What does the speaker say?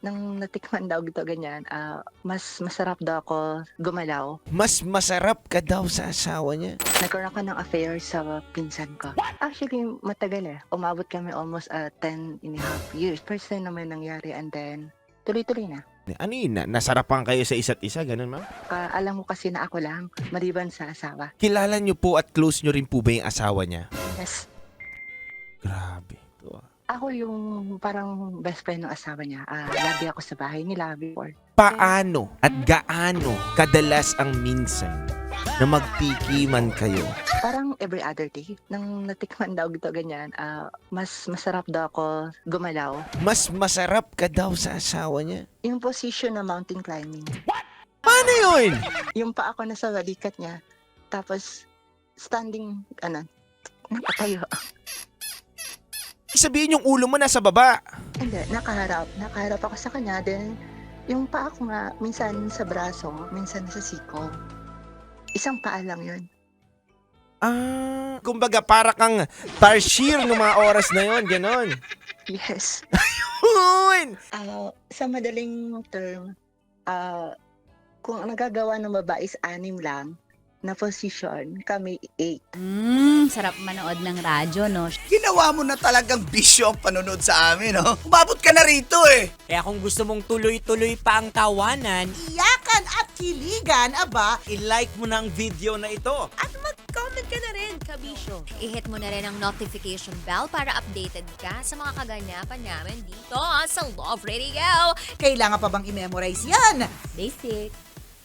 nang natikman daw gito ganyan, mas masarap daw ako gumalaw. Mas masarap ka daw sa asawa niya. Nagkaroon ako ng affair sa pinsan ko. Actually, matagal eh. Umabot kami almost 10 and a half years. First time naman nangyari and then tuloy-tuloy na. Ano yun? Nasarapan kayo sa isa't isa, ganun ma'am? Alam mo kasi na ako lang, maliban sa asawa. Kilala niyo po at close niyo rin po ba yung asawa niya? Yes. Grabe. Ako yung parang best friend ng asawa niya. Lagi ako sa bahay nila before. Paano at gaano kadalas ang minsan na magtikiman kayo? Parang every other day. Nang natikman daw gito ganyan, mas masarap daw ako gumalaw. Mas masarap ka daw sa asawa niya? Yung position na mountain climbing. Paano yun? Yung pa ako nasa balikat niya. Tapos standing, nakatayo. Sabihin yung ulo mo nasa baba. Hindi, nakaharap. Nakaharap ako sa kanya. Then, yung paa ko nga, minsan sa braso, minsan sa siko. Isang paa lang yun. Kumbaga para kang tarsier ng mga oras na yon, ganon. Yes. Yun! Sa madaling term, kung ang nagagawa ng babae is 6 lang na position, kami 8. Sarap manood ng radyo, no? Ginawa mo na talagang bisyo ang panonood sa amin, no? Umabot ka na rito eh. Kaya kung gusto mong tuloy-tuloy pa ang tawanan, Iyakan at kiligan, aba, i-like mo na ang video na ito. At mag-comment ka na rin, kabisyo. I-hit mo na rin ang notification bell para updated ka sa mga kaganapan namin dito sa Love Radio. kailangan pa bang i-memorize yan? Basic.